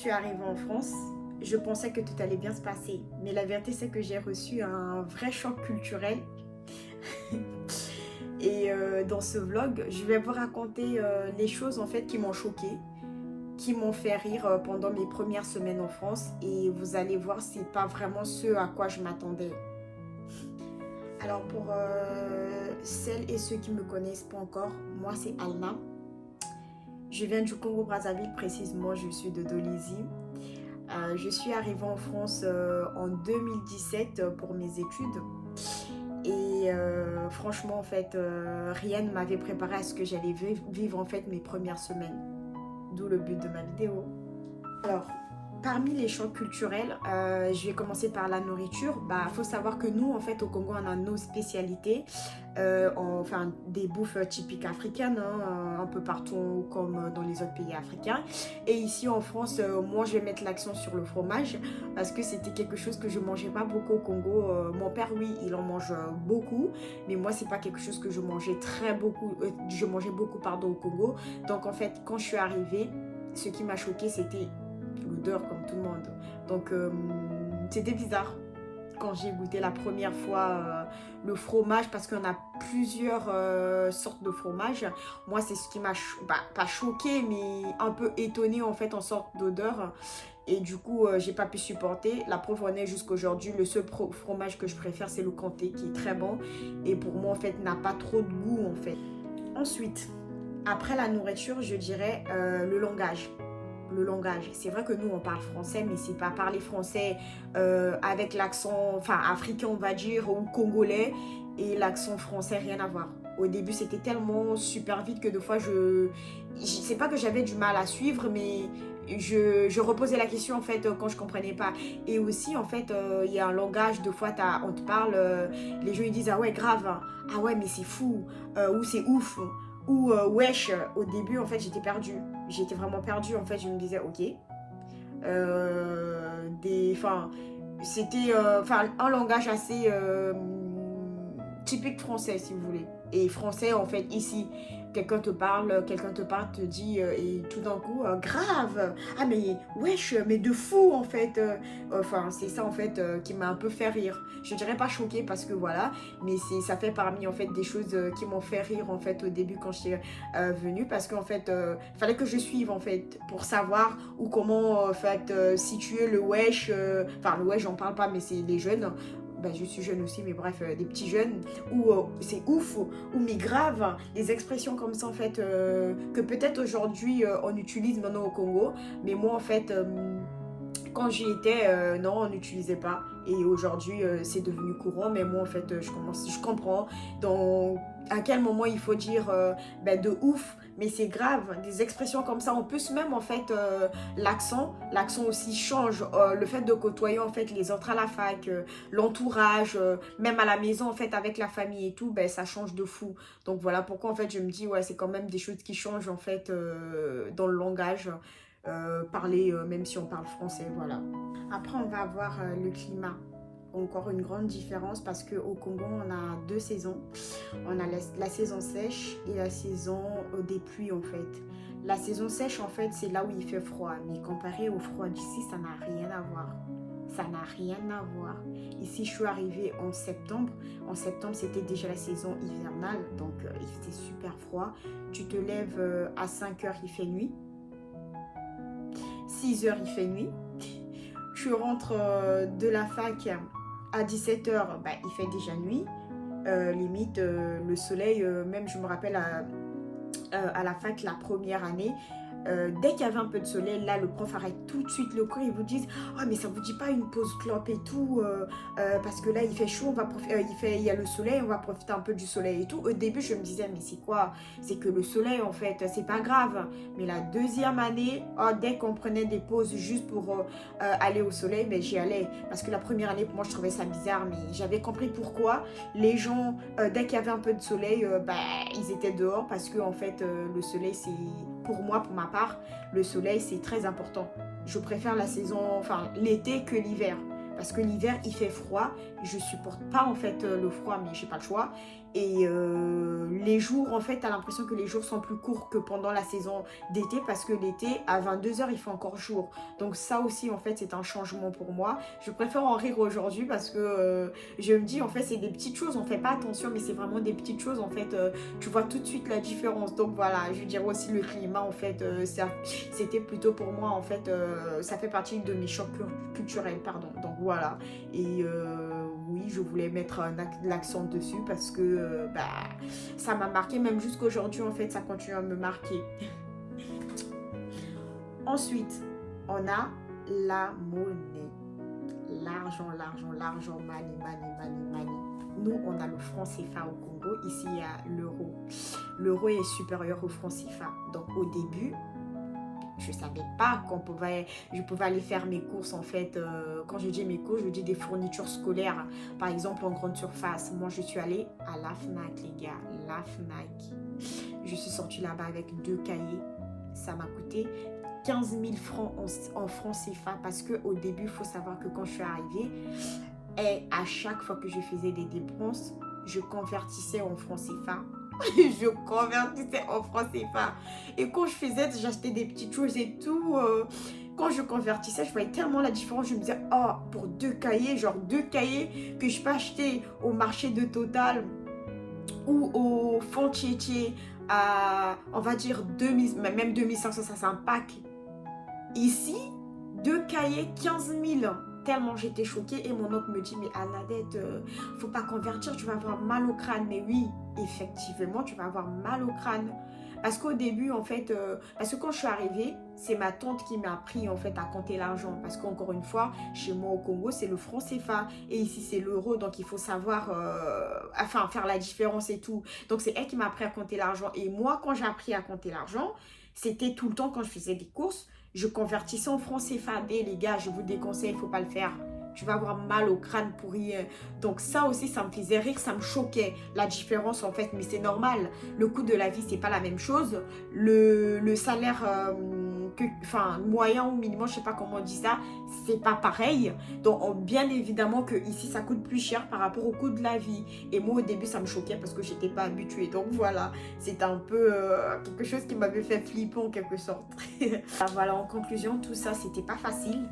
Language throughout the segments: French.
suis arrivée en France, je pensais que tout allait bien se passer. Mais la vérité, c'est que j'ai reçu un vrai choc culturel. Et dans ce vlog, je vais vous raconter les choses en fait qui m'ont choquée, qui m'ont fait rire pendant mes premières semaines en France. Et vous allez voir, c'est pas vraiment ce à quoi je m'attendais. Alors pour celles et ceux qui me connaissent pas encore, moi c'est Alna. Je viens du Congo-Brazzaville, précisément je suis de Dolisie. Je suis arrivée en France en 2017 pour mes études. Et franchement, en fait, rien ne m'avait préparé à ce que j'allais vivre en fait mes premières semaines. D'où le but de ma vidéo. Alors, parmi les chocs culturels, je vais commencer par la nourriture. Faut savoir que nous, en fait, au Congo, on a nos spécialités, enfin des bouffes typiques africaines, hein, un peu partout comme dans les autres pays africains. Et ici en France, moi, je vais mettre l'accent sur le fromage parce que c'était quelque chose que je mangeais pas beaucoup au Congo. Mon père, oui, il en mange beaucoup, mais moi, c'est pas quelque chose que je mangeais je mangeais beaucoup, pardon, au Congo. Donc, en fait, quand je suis arrivée, ce qui m'a choquée, c'était l'odeur comme tout le monde. Donc c'était bizarre quand j'ai goûté la première fois le fromage parce qu'on a plusieurs sortes de fromage. Moi c'est ce qui m'a pas choqué mais un peu étonné en fait en sorte d'odeur. Et du coup, j'ai pas pu supporter. La preuve en est jusqu'aujourd'hui, le seul fromage que je préfère, c'est le comté qui est très bon. Et pour moi, en fait, n'a pas trop de goût, en fait. Ensuite, après la nourriture, je dirais le langage. Le langage. C'est vrai que nous, on parle français, mais c'est pas parler français avec l'accent, enfin, africain, on va dire, ou congolais, et l'accent français, rien à voir. Au début, c'était tellement super vite que des fois, je sais pas que j'avais du mal à suivre, mais je reposais la question, en fait, quand je comprenais pas. Et aussi, en fait, il y a un langage, des fois, on te parle, les gens, ils disent, ah ouais, grave, hein. Ah ouais, mais c'est fou, ou c'est ouf, ou wesh. Au début, en fait, j'étais perdue. J'étais vraiment perdue, en fait, je me disais, ok. C'était un langage assez typique français, si vous voulez. Et français, en fait, ici, quelqu'un te parle, te dit, et tout d'un coup, grave, ah mais wesh, mais de fou, en fait. C'est ça, en fait, qui m'a un peu fait rire. Je dirais pas choquée parce que voilà, mais ça fait parmi, en fait, des choses qui m'ont fait rire, en fait, au début quand je suis venue, parce qu'en fait, il fallait que je suive, en fait, pour savoir ou comment, en fait, situer le wesh. Le wesh, j'en parle pas, mais c'est les jeunes. Je suis jeune aussi, mais bref, des petits jeunes, ou c'est ouf, ou mais grave, des expressions comme ça en fait, que peut-être aujourd'hui on utilise maintenant au Congo, mais moi en fait, quand j'y étais, non, on n'utilisait pas. Et aujourd'hui, c'est devenu courant. Mais moi, en fait, je comprends à quel moment il faut dire de ouf. Mais c'est grave. Des expressions comme ça. En plus, même, en fait, l'accent aussi change. Le fait de côtoyer, en fait, les autres à la fac, l'entourage, même à la maison, en fait, avec la famille et tout, ça change de fou. Donc, voilà pourquoi, en fait, je me dis, ouais, c'est quand même des choses qui changent, en fait, dans le langage. Parler même si on parle français, voilà. Après, on va avoir le climat. Encore une grande différence parce qu'au Congo, on a deux saisons. On a la saison sèche et la saison des pluies, en fait. La saison sèche, en fait, c'est là où il fait froid. Mais comparé au froid d'ici, ça n'a rien à voir. Ça n'a rien à voir. Ici, je suis arrivée en septembre. En septembre, c'était déjà la saison hivernale. Donc, il faisait super froid. Tu te lèves à 5 heures, il fait nuit. 6 heures, il fait nuit. Tu rentres de la fac à 17 heures, il fait déjà nuit. Limite, le soleil, même je me rappelle à la fac, la première année, dès qu'il y avait un peu de soleil, là, le prof arrête tout de suite le cours. Ils vous disent, ah, mais ça vous dit pas une pause clope et tout, parce que là, il fait chaud, il y a le soleil, on va profiter un peu du soleil et tout. Au début, je me disais, mais c'est quoi? C'est que le soleil, en fait, c'est pas grave. Mais la deuxième année, dès qu'on prenait des pauses juste pour aller au soleil, j'y allais. Parce que la première année, pour moi, je trouvais ça bizarre, mais j'avais compris pourquoi les gens, dès qu'il y avait un peu de soleil, ils étaient dehors, parce que, en fait, le soleil, c'est, pour moi, pour ma part, le soleil, c'est très important. Je préfère l'été que l'hiver. Parce que l'hiver, il fait froid. Je supporte pas, en fait, le froid, mais j'ai pas le choix. Et les jours, en fait, tu as l'impression que les jours sont plus courts que pendant la saison d'été parce que l'été, à 22 heures, il fait encore jour. Donc ça aussi, en fait, c'est un changement pour moi. Je préfère en rire aujourd'hui parce que je me dis, en fait, c'est des petites choses. On fait pas attention, mais c'est vraiment des petites choses. En fait, tu vois tout de suite la différence. Donc voilà, je dirais aussi le climat, en fait, c'était plutôt pour moi, en fait, ça fait partie de mes chocs culturels, pardon. Donc voilà. Et oui, je voulais mettre l'accent dessus parce que ça m'a marqué, même jusqu'aujourd'hui, en fait, ça continue à me marquer. Ensuite, on a la monnaie. L'argent, l'argent, l'argent, money, money, money, money. Nous, on a le franc CFA au Congo. Ici, il y a l'euro. L'euro est supérieur au franc CFA. Donc, au début, je ne savais pas je pouvais aller faire mes courses. En fait, quand je dis mes courses, je dis des fournitures scolaires. Par exemple, en grande surface. Moi, je suis allée à la FNAC, les gars. La FNAC. Je suis sortie là-bas avec 2 cahiers. Ça m'a coûté 15 000 francs en francs CFA parce qu'au début, il faut savoir que quand je suis arrivée, et à chaque fois que je faisais des dépenses, je convertissais en francs CFA. Je convertissais en francs CFA. Et quand je faisais, j'achetais des petites choses et tout. Quand je convertissais, je voyais tellement la différence. Je me disais, oh, pour 2 cahiers, genre 2 cahiers que je peux acheter au marché de Total ou au Fond Tchétché à, on va dire, 2000, même 2500, ça c'est un pack. Ici, 2 cahiers, 15 000. Tellement j'étais choquée et mon oncle me dit, mais Anadette, faut pas convertir, tu vas avoir mal au crâne. Mais oui, effectivement, tu vas avoir mal au crâne. Parce qu'au début, en fait, parce que quand je suis arrivée, c'est ma tante qui m'a appris en fait à compter l'argent. Parce qu'encore une fois, chez moi au Congo, c'est le franc CFA et ici c'est l'euro, donc il faut savoir, faire la différence et tout. Donc c'est elle qui m'a appris à compter l'argent. Et moi, quand j'ai appris à compter l'argent, c'était tout le temps quand je faisais des courses, je convertissais en franc CFA. Mais les gars, je vous déconseille, il ne faut pas le faire. Tu vas avoir mal au crâne pour rien. Donc ça aussi, ça me faisait rire, ça me choquait. La différence en fait, mais c'est normal. Le coût de la vie, c'est pas la même chose. Le salaire moyen ou minimum, je sais pas comment on dit ça, c'est pas pareil. Donc bien évidemment que ici, ça coûte plus cher par rapport au coût de la vie. Et moi, au début, ça me choquait parce que j'étais pas habituée. Donc voilà, c'est un peu quelque chose qui m'avait fait flipper en quelque sorte. Voilà, en conclusion, tout ça, c'était pas facile.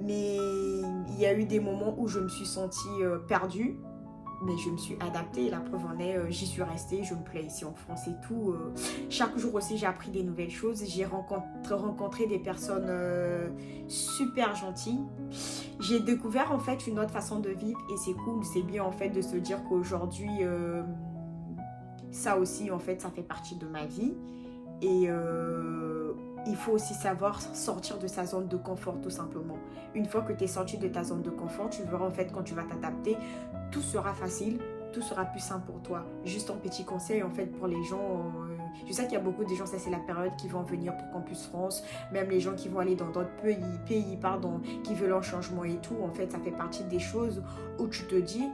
Mais il y a eu des moments où je me suis sentie perdue. Mais je me suis adaptée. La preuve en est, j'y suis restée. Je me plais ici en France et tout. Chaque jour aussi, j'ai appris des nouvelles choses. J'ai rencontré des personnes super gentilles. J'ai découvert en fait une autre façon de vivre. Et c'est cool, c'est bien en fait de se dire qu'aujourd'hui, ça aussi en fait, ça fait partie de ma vie. Et il faut aussi savoir sortir de sa zone de confort tout simplement. Une fois que tu es sorti de ta zone de confort, tu verras en fait quand tu vas t'adapter, tout sera facile, tout sera plus simple pour toi. Juste un petit conseil en fait pour les gens, je sais qu'il y a beaucoup de gens, ça c'est la période qui vont venir pour Campus France, même les gens qui vont aller dans d'autres pays, qui veulent un changement et tout, en fait ça fait partie des choses où tu te dis,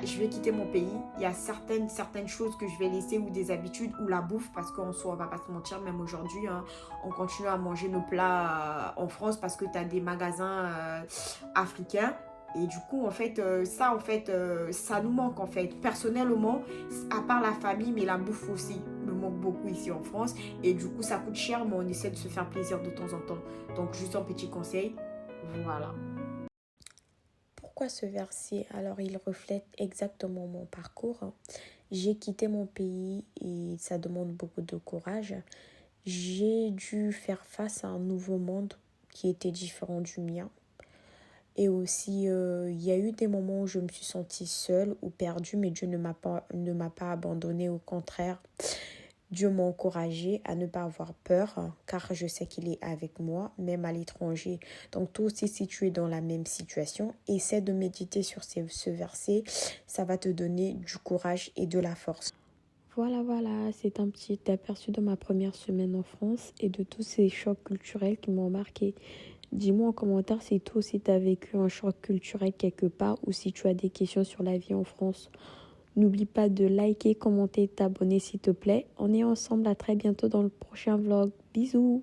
je vais quitter mon pays. Il y a certaines choses que je vais laisser ou des habitudes ou la bouffe parce qu'en soi, on va pas se mentir, même aujourd'hui, hein, on continue à manger nos plats en France parce que tu as des magasins africains. Et du coup, en fait, ça nous manque en fait. Personnellement, à part la famille, mais la bouffe aussi me manque beaucoup ici en France. Et du coup, ça coûte cher, mais on essaie de se faire plaisir de temps en temps. Donc, juste un petit conseil. Voilà. Pourquoi ce verset? Alors, il reflète exactement mon parcours. J'ai quitté mon pays et ça demande beaucoup de courage. J'ai dû faire face à un nouveau monde qui était différent du mien. Et aussi, il y a eu des moments où je me suis sentie seule ou perdue, mais Dieu ne m'a pas abandonnée. Au contraire, Dieu m'a encouragée à ne pas avoir peur, car je sais qu'il est avec moi, même à l'étranger. Donc, toi aussi, si tu es dans la même situation, essaie de méditer sur ce verset. Ça va te donner du courage et de la force. Voilà, c'est un petit aperçu de ma première semaine en France et de tous ces chocs culturels qui m'ont marqué. Dis-moi en commentaire si toi aussi tu as vécu un choc culturel quelque part ou si tu as des questions sur la vie en France. N'oublie pas de liker, commenter, t'abonner s'il te plaît. On est ensemble, à très bientôt dans le prochain vlog. Bisous!